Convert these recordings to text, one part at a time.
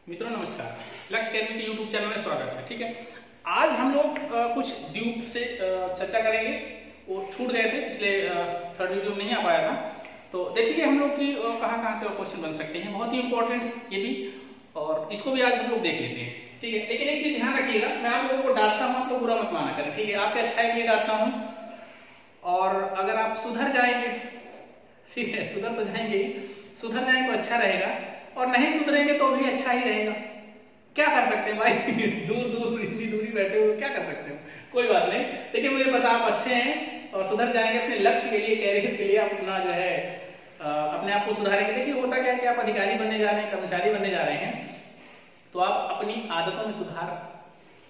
मित्रों नमस्कार, लक्ष्य अकेडमी के यूट्यूब चैनल में स्वागत है। ठीक है, आज हम लोग कुछ द्वीप से चर्चा करेंगे। वो छूट गए थे, पिछले थर्ड वीडियो में नहीं आ पाया था। तो देखिए हम लोग की कहाँ से क्वेश्चन बन सकते हैं, बहुत ही इंपॉर्टेंट ये भी, और इसको भी आज हम लोग देख लेते हैं। ठीक है, लेकिन एक चीज ध्यान रखिएगा, मैं आप लोगों को डांटता हूँ, आप लोग बुरा मत माना करें। ठीक है, आपके अच्छाई के लिए डांटता हूँ, और अगर आप सुधर जाएंगे, ठीक है, सुधर तो जाएंगे ही, सुधर जाएंगे तो अच्छा रहेगा, और नहीं सुधरेंगे तो भी अच्छा ही रहेगा। क्या कर सकते हैं भाई दूर इतनी दूरी बैठे हुए क्या कर सकते हो, कोई बात नहीं। देखिए मुझे पता आप अच्छे हैं और सुधर जाएंगे अपने लक्ष्य के लिए, कैरियर के लिए। आप अपना जो है अपने आप को सुधारेंगे। देखिए होता क्या है कि आप अधिकारी बनने जा रहे हैं, कर्मचारी बनने जा रहे हैं, तो आप अपनी आदतों में सुधार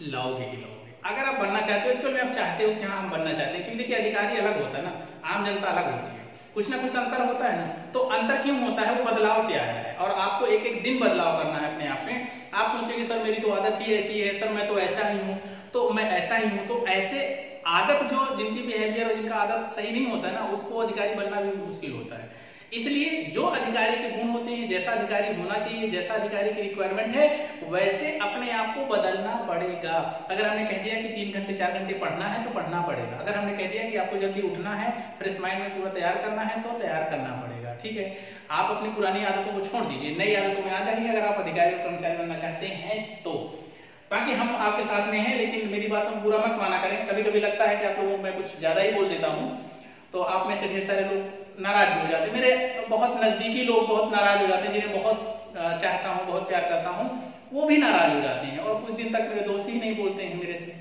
लाओगे ही लाओगे। अगर आप बनना चाहते हो, एक्चुअली आप चाहते हो कि हाँ हम बनना चाहते हैं, क्योंकि देखिए अधिकारी अलग होता है ना, आम जनता अलग होती है, कुछ ना कुछ अंतर होता है ना। तो अंतर क्यों होता है, वो बदलाव से आया है, और आपको एक एक दिन बदलाव करना है अपने आप में। आप सोचेंगे सर मेरी तो आदत ही ऐसी है, सर मैं तो ऐसा ही हूँ, तो मैं ऐसा ही हूँ। तो ऐसे आदत जो जिनकी बिहेवियर और जिनका आदत सही नहीं होता है ना, उसको अधिकारी बनना भी मुश्किल होता है। इसलिए जो अधिकारी के गुण होते हैं, जैसा अधिकारी होना चाहिए, जैसा अधिकारी की रिक्वायरमेंट है, वैसे अपने आप को बदलना पड़ेगा। अगर हमने कह दिया कि 3 घंटे 4 घंटे पढ़ना है तो पढ़ना पड़ेगा। अगर हमने कह दिया कि आपको जल्दी उठना है, फ्रेश माइंड में पूरा तैयार करना है, तो तैयार करना पड़ेगा। ठीक है, आप अपनी पुरानी आदतों को छोड़ दीजिए, नई आदतों में आ जाइए अगर आप अधिकारी और कर्मचारी बनना चाहते हैं तो। बाकी हम आपके साथ में हैं, लेकिन मेरी बात हम बुरा मत माना करें। कभी कभी लगता है कि आप लोगों को मैं कुछ ज्यादा ही बोल देता हूँ, तो आप में से ढेर सारे लोग नाराज हो जाते हैं। मेरे बहुत नजदीकी लोग बहुत नाराज हो जाते हैं, जिन्हें बहुत चाहता हूँ, बहुत प्यार करता हूँ, वो भी नाराज हो जाते हैं, और कुछ दिन तक मेरे दोस्त ही नहीं बोलते हैं मेरे से।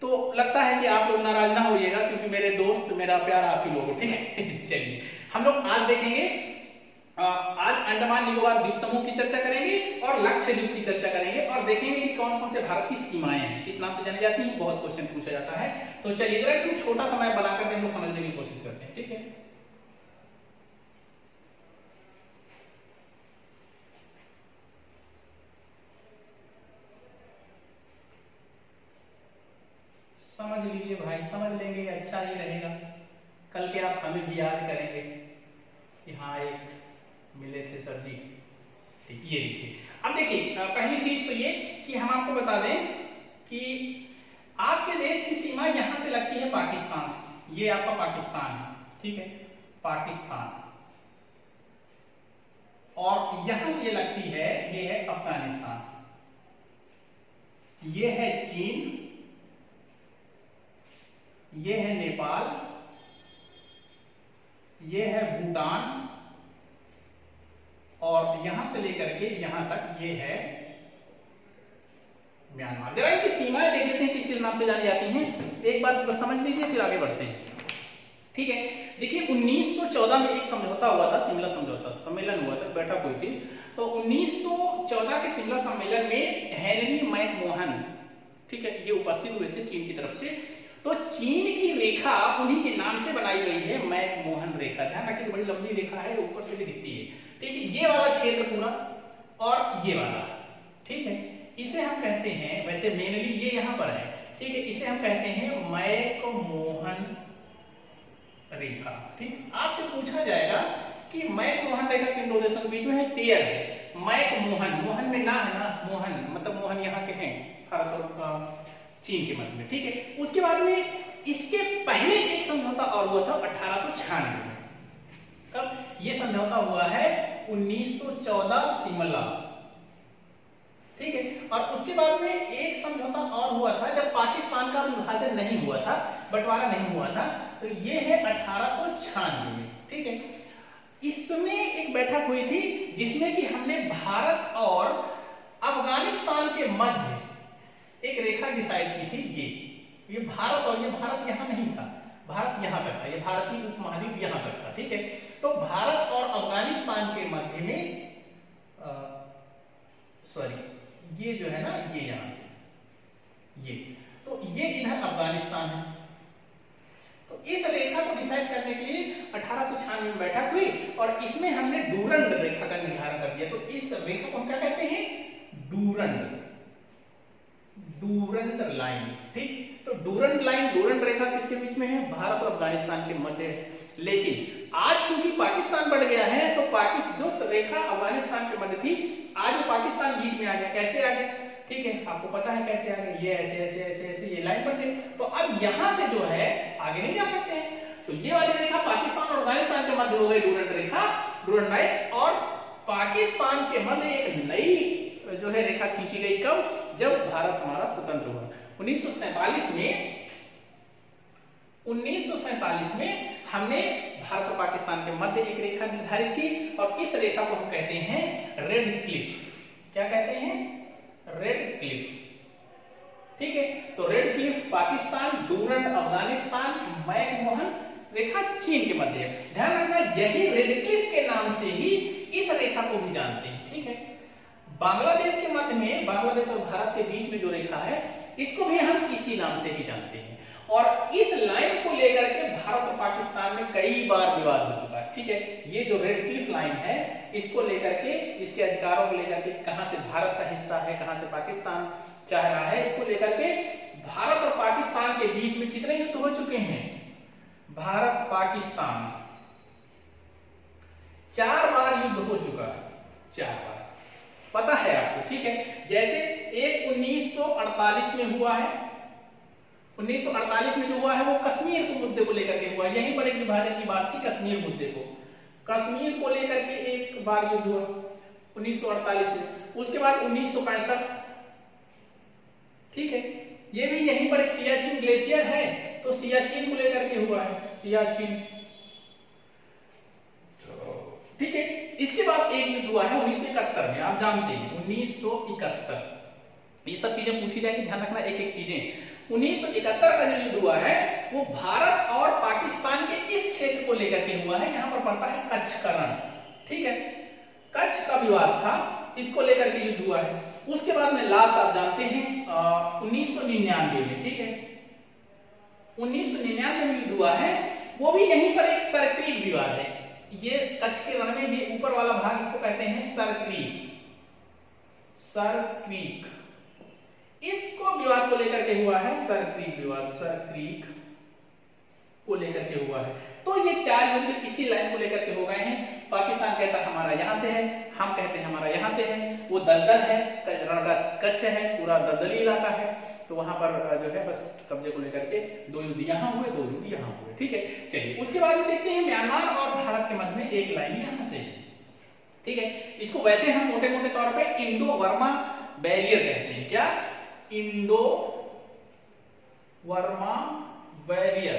तो लगता है कि आप लोग नाराज ना होइएगा, क्योंकि मेरे दोस्त, मेरा प्यार आप ही लोग। ठीक है चलिए हम लोग आज देखेंगे, आज अंडमान निकोबार द्वीप समूह की चर्चा करेंगे और लक्षद्वीप की चर्चा करेंगे, और देखेंगे कि कौन कौन से भारत की सीमाएं हैं, किस नाम से जानी जाती है। बहुत क्वेश्चन पूछा जाता है, तो चलिए जरा एक छोटा समय बनाकर हम लोग समझने की कोशिश करते हैं। ठीक है, समझ लीजिए भाई, समझ लेंगे अच्छा ही रहेगा। कल के आप हमें भी याद करेंगे कि हाँ एक मिले थे सर जी। ठीक, ये देखिए, अब देखिए पहली चीज तो ये कि हम आपको बता दें कि आपके देश की सीमा यहां से लगती है पाकिस्तान से। ये आपका पाकिस्तान है, ठीक है, पाकिस्तान, और यहां से ये लगती है, ये है अफगानिस्तान, ये है चीन, ये है नेपाल, ये है भूटान, और यहां से लेकर के यहां तक ये है म्यांमार। जरा इनकी सीमाएं देख लेते हैं किस किस नाम से जानी जाती हैं, एक बार समझ लीजिए फिर आगे बढ़ते हैं। ठीक है, देखिए 1914 में एक समझौता हुआ था, शिमला समझौता, सम्मेलन हुआ था, बैठक हुई थी। तो 1914 के शिमला सम्मेलन में हेनरी मैकमोहन, ठीक है, ये उपस्थित हुए थे चीन की तरफ से। तो चीन की रेखा उन्हीं के नाम से बनाई गई है, मैकमोहन रेखा। ध्यान रखिए बड़ी लंबी रेखा है, ऊपर से भी दिखती है। ठीक है, ये वाला क्षेत्र पूरा और ये वाला, ठीक है, इसे हम कहते हैं, वैसे मेनली ये यहां पर है, ठीक है, इसे हम कहते हैं मैकमोहन रेखा। ठीक, आपसे पूछा जाएगा कि मैकमोहन रेखा किन दो देशों के बीच में है, पेयर है। मैकमोहन, मोहन में ना है ना, मोहन मतलब मोहन यहाँ के हैं, भारत और चीन के मध्य में। ठीक है, उसके बाद में इसके पहले एक समझौता और हुआ था 1896 में। कब ये समझौता हुआ है, 1914 शिमला। ठीक है, और उसके बाद में एक समझौता और हुआ था जब पाकिस्तान का विभाजन नहीं हुआ था, बंटवारा नहीं हुआ था, तो ये है 1896 में। ठीक है, इसमें एक बैठक हुई थी जिसमें कि हमने भारत और अफगानिस्तान के मध्य एक रेखा डिसाइड की थी। ये भारत, और ये भारत यहां नहीं था, भारत यहां तक था, ये भारतीय उपमहाद्वीप यहां तक था। ठीक है, तो भारत और अफगानिस्तान के मध्य में सॉरी ये जो है ना, ये यहां से ये, तो ये इधर अफगानिस्तान है। तो इस रेखा को डिसाइड करने के लिए 1896 में बैठक हुई, और इसमें हमने डूरंड रेखा का निर्धारण कर दिया। तो इस रेखा को हम क्या कहते हैं, डूरंड, डूरंड लाइन। ठीक, तो डूरंड लाइन, डूरंड रेखा किसके बीच में है? भारत और अफगानिस्तान के मध्य है। लेकिन आज क्योंकि पाकिस्तान बढ़ गया है तो जो रेखा अफगानिस्तान के मध्य थी, आज वो पाकिस्तान बीच में आ गया। कैसे आ गया? ठीक है, आपको पता है कैसे आ गया, ये ऐसे ऐसे ऐसे ऐसे ये लाइन बन गई। तो अब यहां से जो है आगे नहीं जा सकते हैं, तो ये वाली रेखा पाकिस्तान और अफगानिस्तान के मध्य हो गई डूरंड रेखा, डूरंड लाइन। और पाकिस्तान के मध्य एक नई जो है रेखा खींची गई। कब? जब भारत हमारा स्वतंत्र हुआ 1947 में। 1947 में हमने भारत और पाकिस्तान के मध्य एक रेखा निर्धारित की और इस रेखा को हम कहते हैं रेड क्लिफ। क्या कहते हैं? Radcliffe. ठीक है, तो Radcliffe Pakistan, Durand Afghanistan, McMahon रेखा चीन के मध्य है। ध्यान रखना, यही रेड क्लिफ के नाम से ही इस रेखा को भी जानते हैं। ठीक है, बांग्लादेश के मध्य में, बांग्लादेश और भारत के बीच में जो रेखा है इसको भी हम इसी नाम से ही जानते हैं। और इस लाइन को लेकर के भारत और पाकिस्तान में कई बार विवाद हो चुका है। ठीक है, ये जो रेड क्लिफ लाइन है इसको लेकर के, इसके अधिकारों को लेकर के, कहां से भारत का हिस्सा है, कहां से पाकिस्तान चाह रहा है, इसको लेकर के भारत और पाकिस्तान के बीच में कितने युद्ध हो चुके हैं? भारत पाकिस्तान 4 बार युद्ध हो चुका है, 4 बार, पता है आपको। ठीक है, जैसे एक 1948 में हुआ है। 1948 में जो हुआ है वो कश्मीर के मुद्दे को लेकर के हुआ। यहीं पर एक विभाजन की बात थी, कश्मीर मुद्दे को, कश्मीर को लेकर के एक बार युद्ध हुआ 1948 में। उसके बाद 1965, ठीक है, ये भी यहीं पर एक सियाचिन ग्लेशियर है तो सियाचिन को लेकर के हुआ है, सियाचिन। ठीक है, इसके बाद एक युद्ध हुआ है 1971 में, आप जानते हैं 1971। ये सब चीजें पूछी जाएगी, ध्यान रखना एक एक चीजें। 1971 का जो युद्ध हुआ है वो भारत और पाकिस्तान के इस क्षेत्र को लेकर के हुआ है। यहां पर पड़ता है कच्छ का रण। ठीक है, कच्छ का विवाद था, इसको लेकर के युद्ध हुआ है। उसके बाद में लास्ट आप जानते हैं 1999 में। ठीक है, 1999 में युद्ध हुआ है, वो भी यहीं पर एक सरक्रीक विवाद है। ये कच्छ के रण में ये ऊपर वाला भाग, इसको कहते हैं सरक्रीक, सरक्रीक। इसको विवाद को लेकर के हुआ है सरक्रीक विवाद, सरक्रीक को लेकर के हुआ है। तो ये 4 युद्ध इसी लाइन को लेकर के हो गए हैं। पाकिस्तान कहता है हमारा यहां से है, हम कहते हैं हमारा यहां से है। वो दलदल है, रण का कच्छ है, पूरा दलदली इलाका है, तो वहां पर जो है बस कब्जे को लेकर के 2 युद्ध यहां हुए, 2 युद्ध यहां हुए। ठीक है, चलिए उसके बाद में देखते हैं म्यांमार और भारत के मध्य में एक लाइन यहां से। ठीक है, इसको वैसे हम मोटे मोटे तौर पे इंडो वर्मा बैरियर कहते हैं। क्या? Indo Verma barrier.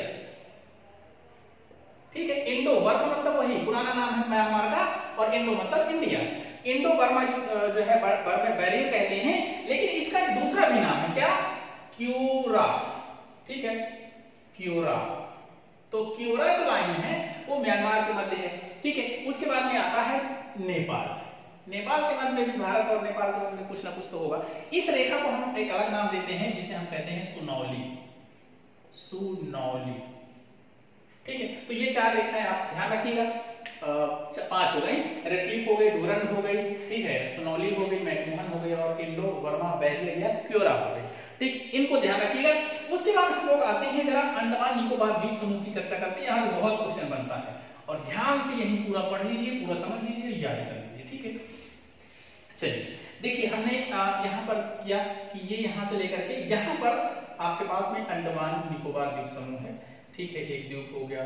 ठीक है, इंडो वर्मा मतलब वही पुराना नाम है म्यांमार का, और इंडो मतलब इंडिया। इंडो वर्मा जो है वर्मा बैरियर कहते हैं, लेकिन इसका एक दूसरा भी नाम है। क्या? क्यूरा। ठीक है, क्यूरा। तो क्यूरा जो लाइन है वो म्यांमार के मध्य है। ठीक है, उसके बाद में आता है नेपाल। नेपाल के मध्य में भी भारत और नेपाल के मध्य में कुछ ना कुछ तो होगा। इस रेखा को हम एक अलग नाम देते हैं जिसे हम कहते हैं सुनौली, सुनौली। ठीक है, तो ये 4 रेखाएं आप ध्यान रखिएगा। 5 हो गई, रेड क्लिफ हो गई, डूरंड हो गई, ठीक है, सुनौली हो गई, मैकमोहन हो गई और इंडो वर्मा बैरियर या क्यूरा हो गई। ठीक, इनको ध्यान रखिएगा। उसके बाद हम लोग आते हैं जरा अंडमान निकोबार द्वीप समूह की चर्चा करते हैं। यहाँ बहुत क्वेश्चन बनता है और ध्यान से यही पूरा पढ़ लीजिए, पूरा समझ लीजिए, याद कर लीजिए। ठीक है, चलिए देखिए हमने यहाँ पर किया कि ये यहाँ से लेकर के यहाँ पर आपके पास में अंडमान निकोबार द्वीप समूह है। ठीक है, एक द्वीप हो गया,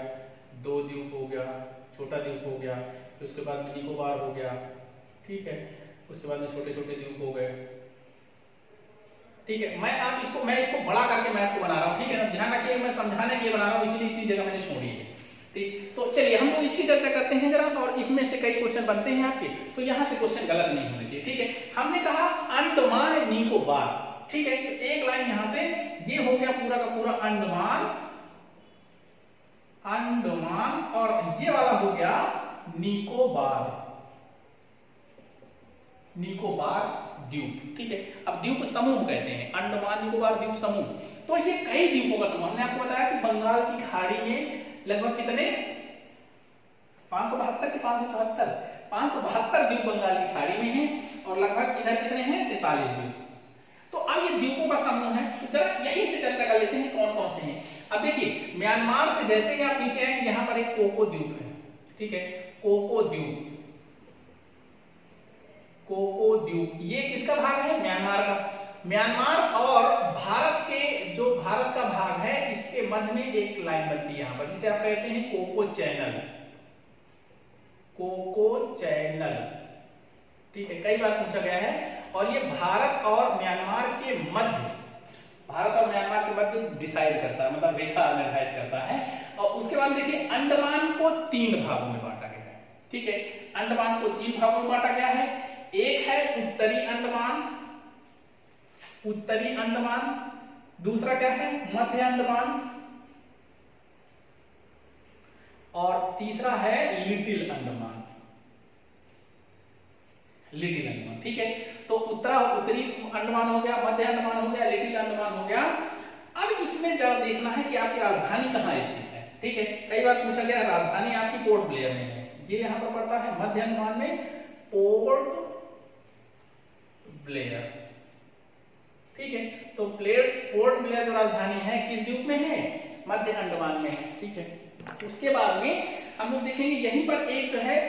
2 द्वीप हो गया, छोटा द्वीप हो गया, फिर उसके बाद में निकोबार हो गया। ठीक है, उसके बाद में छोटे छोटे द्वीप हो गए। ठीक है, मैं इसको बड़ा करके मैप को बना रहा हूँ। ठीक है ना, ध्यान रखिए मैं समझाने के लिए बना रहा हूँ, इसीलिए इतनी जगह मैंने छोड़ी है। ठीक, तो चलिए हम लोग इसकी चर्चा करते हैं जरा, और इसमें से कई क्वेश्चन बनते हैं आपके, तो यहाँ से क्वेश्चन गलत नहीं होने चाहिए। ठीक है, हमने कहा अंडमान निकोबार। ठीक है, तो एक लाइन यहाँ से ये हो गया पूरा का पूरा अंडमान, अंडमान, और ये वाला हो गया निकोबार, निकोबार द्वीप। ठीक है, अब द्वीप समूह कहते हैं अंडमान निकोबार द्वीप समूह। तो ये कई द्वीपों का समूह। हमने आपको बताया कि बंगाल की खाड़ी में लगभग कितने 572 के 572 द्वीप बंगाल की खाड़ी में हैं, और लगभग इधर कितने हैं 43 द्वीप। तो अब अब ये द्वीपों का समूह है, तो जरा यहीं से चर्चा कर लेते हैं कौन कौन से हैं। अब देखिए म्यांमार से जैसे ही आप नीचे आएंगे यहाँ पर एक कोको द्वीप है, ठीक है, कोको द्वीप, कोको द्वीप ये किसका भाग है? म्यांमार का। म्यांमार और भारत के जो भारत का भाग है इसके मध्य में एक लाइन बनती है यहाँ पर, जिसे आप कहते हैं कोको चैनल, कोको चैनल, ठीक है, कई बार पूछा गया है। और ये भारत और म्यांमार के मध्य, भारत और म्यांमार के मध्य डिसाइड करता है, मतलब रेखा निर्धारित करता है। और उसके बाद देखिए अंडमान को 3 भागों में बांटा गया है, ठीक है, अंडमान को 3 भागों में बांटा गया है। एक है उत्तरी अंडमान, उत्तरी अंडमान, दूसरा क्या है मध्य अंडमान, और तीसरा है लिटिल अंडमान, लिटिल अंडमान, ठीक है। तो उत्तरी अंडमान हो गया, मध्य अंडमान हो गया, लिटिल अंडमान हो गया। अब इसमें जरा देखना है कि आपकी राजधानी कहां स्थित है, ठीक है, कई बार पूछा गया राजधानी आपकी पोर्ट ब्लेयर में है, ये यहां पर पड़ता है मध्य अंडमान में पोर्ट ब्लेयर, ठीक है। तो पोर्ट ब्लेयर जो राजधानी है किस द्वीप में है? मध्य अंडमान में है, ठीक है। उसके बाद में हम लोग देखेंगे यहीं पर एक जो है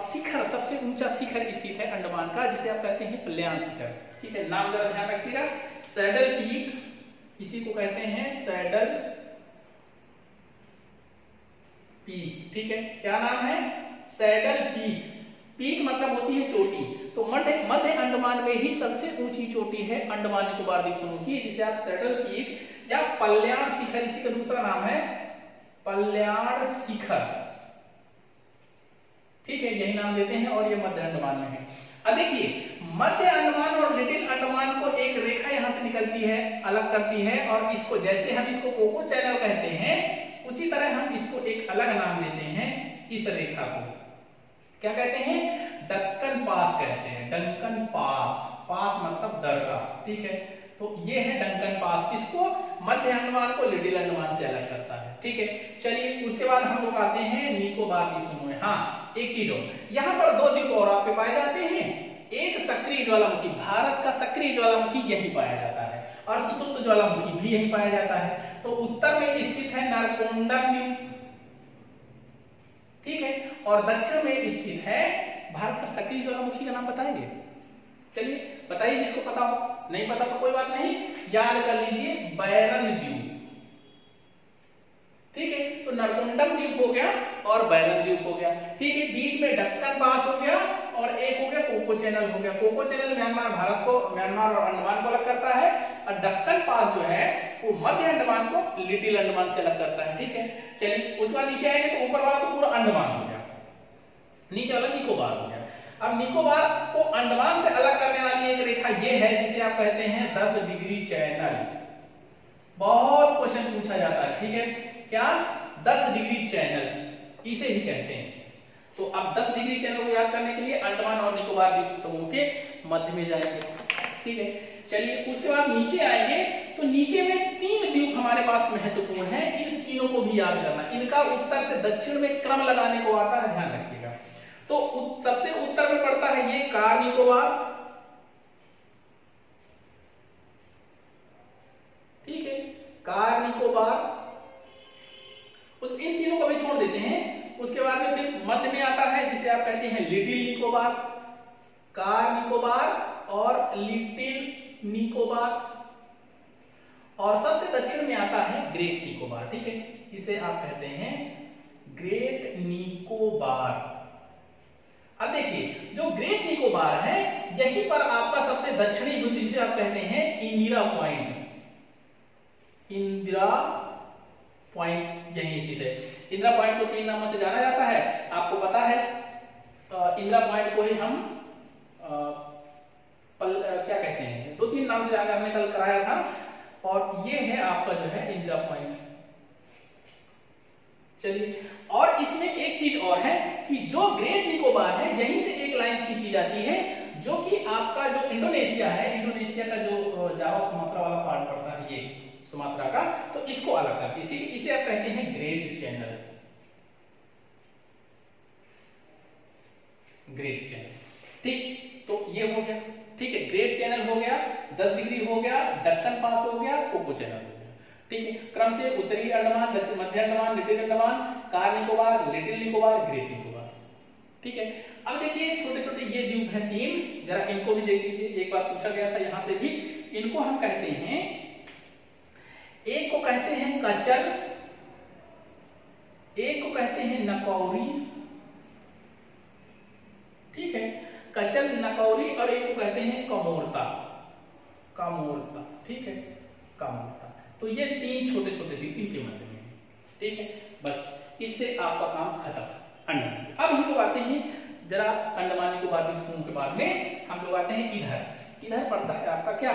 शिखर, सबसे ऊंचा शिखर स्थित है अंडमान का, जिसे आप कहते हैं प्लेन शिखर, ठीक है, नाम जरा ध्यान रखिएगा, सैडल पीक, इसी को कहते हैं सैडल पीक, ठीक है, क्या नाम है? Saddle peak. पीक मतलब होती है चोटी, तो मध्य अंडमान में ही सबसे ऊंची चोटी है अंडमान निकोबार द्वीप समूह की, जिसे आप सैडल पीक या पल्याण शिखर, इसी का दूसरा नाम है पल्याण शिखर, ठीक है, यही नाम देते हैं। और ये मध्य अंडमान में है। अब देखिए मध्य अंडमान और लिटिल अंडमान को एक रेखा यहां से निकलती है, अलग करती है, और इसको जैसे हम इसको कोको चैनल कहते हैं उसी तरह हम इसको एक अलग नाम देते हैं, इस रेखा को क्या कहते हैं? डक्कन पास कहते हैं, डंकन पास, पास मतलब दर्रा, ठीक है। तो ये है डंकन पास, इसको मध्य अंडमान को लिटिल अंडमान से अलग करता है, ठीक है। चलिए उसके बाद हम लोग आते हैं निकोबार द्वीप समूह में। हाँ एक चीज और, यहाँ पर 2 द्वीप और आपके पाए जाते हैं, एक सक्रिय ज्वालामुखी, भारत का सक्रिय ज्वालामुखी यही पाया जाता है, और सुषुप्त ज्वालामुखी भी यही पाया जाता है। तो उत्तर में स्थित है नारकोंडम द्वीप, ठीक है, और दक्षिण में स्थित है भारत का सक्रिय ज्वालामुखी का नाम बताएंगे? चलिए बताइए जिसको पता हो, नहीं पता तो कोई बात नहीं, याद कर लीजिए बैरन द्वीप, ठीक है। तो नरकोंडम द्वीप हो गया और बैरन द्वीप हो गया, ठीक है। बीच में डक्कन पास हो गया और एक हो गया कोको चैनल हो गया। कोको चैनल म्यांमार, भारत को, म्यांमार और अंडमान को अलग करता है, और डक्कन पास जो है वो मध्य अंडमान को लिटिल अंडमान से अलग करता है, ठीक है। चलिए उसके बाद नीचे आएंगे तो ऊपर वाला तो पूरा अंडमान हो गया, नीचे वाला निकोबार हो गया। अब निकोबार को अंडमान से अलग करने वाली एक रेखा ये है, जिसे आप कहते हैं 10 डिग्री चैनल। बहुत क्वेश्चन पूछा जाता है, ठीक है, क्या? 10 डिग्री चैनल, इसे ही कहते हैं। तो अब 10 डिग्री चैनल को याद करने के लिए अंडमान और निकोबार द्वीप समूह के मध्य में जाएंगे, ठीक है। चलिए उसके बाद नीचे आएंगे तो नीचे में 3 द्वीप हमारे पास महत्वपूर्ण है, इन तीनों को भी याद करना। इनका उत्तर से दक्षिण में क्रम लगाने को आता है, ध्यान रखिएगा। तो सबसे उत्तर में पड़ता है ये कार निकोबार, ठीक है, कार निकोबार, इन तीनों को भी छोड़ देते हैं। उसके बाद में फिर मध्य में आता है जिसे आप कहते हैं लिटिल निकोबार, कार निकोबार और लिटिल निकोबार, और सबसे दक्षिण में आता है ग्रेट निकोबार, ठीक है, इसे आप कहते हैं ग्रेट निकोबार। अब देखिए जो ग्रेट निकोबार है यहीं पर आपका सबसे दक्षिणी बिंदु, जिसे आप कहते हैं इंदिरा पॉइंट, इंदिरा पॉइंट यहीं स्थित है। इंदिरा पॉइंट को 3 नामों से जाना जाता है, आपको पता है। इंदिरा पॉइंट को ही हम क्या कहते हैं, 2-3 नाम से हमने कल कराया था, और ये है आपका जो है इंदिरा पॉइंट। चलिए, और इसमें एक चीज और है कि जो ग्रेट निकोबार है यहीं से एक लाइन खींची जाती है, जो कि आपका जो इंडोनेशिया है, इंडोनेशिया का जो जावा सुमात्रा वाला पार्ट पड़ता है, ये सुमात्रा का, तो इसको अलग करती है, ठीक है, इसे आप कहते हैं ग्रेट चैनल, ग्रेट चैनल, ठीक। तो ये हो गया, ठीक है, ग्रेट चैनल हो गया, 10 डिग्री हो गया, दक्कन पास हो गया, कोको चैनल हो गया। ठीक है, क्रम से उत्तरी अंडमान, दक्षिण मध्य Andaman, little Andaman, Car Nicobar, little Nicobar, great Nicobar. ठीक है, अब देखिए छोटे छोटे ये द्वीप हैं 3, जरा इनको भी देख लीजिए। एक बार पूछा गया था यहां से भी, इनको हम कहते हैं, एक को कहते हैं कचल, एक को कहते हैं नकौरी। ठीक है, कचल, नकौरी, और एक को कहते हैं कमोरता, कमोरता। ठीक है, कमोरता। तो ये 3 छोटे छोटे द्वीप इनके मध्य में। ठीक है, बस इससे आपका काम खत्म अंडमान से। अब हम लोग आते हैं जरा अंडमान निकोबार द्वीप समूह के बाद में हम लोग आते हैं इधर पड़ता है आपका क्या,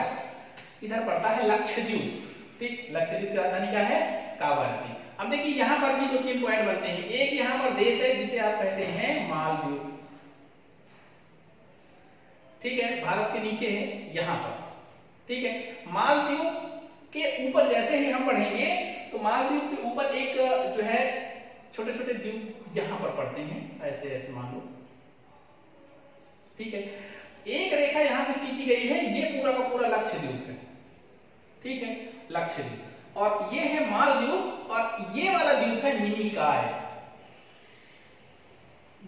इधर पड़ता है लक्षद्वीप। ठीक, लक्षद्वीप की राजधानी क्या है, कावरत्ती। अब देखिए यहां पर भी 2-3 पॉइंट बनते हैं। एक यहां पर देश है जिसे आप कहते हैं मालदीव। ठीक है, भारत के नीचे है यहां पर। ठीक है, मालदीव के ऊपर जैसे ही हम बढ़ेंगे तो मालदीव के ऊपर एक जो है छोटे छोटे द्वीप यहां पर पड़ते हैं, ऐसे ऐसे मान लो। ठीक है, एक रेखा यहां से खींची गई है, ये पूरा का पूरा लक्षद्वीप है। ठीक है, लक्षद्वीप, और ये है मालदीव, और ये वाला द्वीप है मिनिकॉय,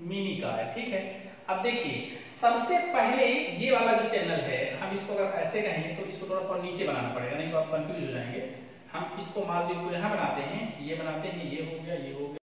मिनिकॉय। ठीक है, अब देखिए सबसे पहले ये वाला जो चैनल है, हम इसको अगर ऐसे कहेंगे तो इसको थोड़ा सा नीचे बनाना पड़ेगा, नहीं तो आप कंफ्यूज हो जाएंगे। हम इसको मालदीव को यहां बनाते हैं, ये बनाते हैं, ये हो गया, ये हो गया।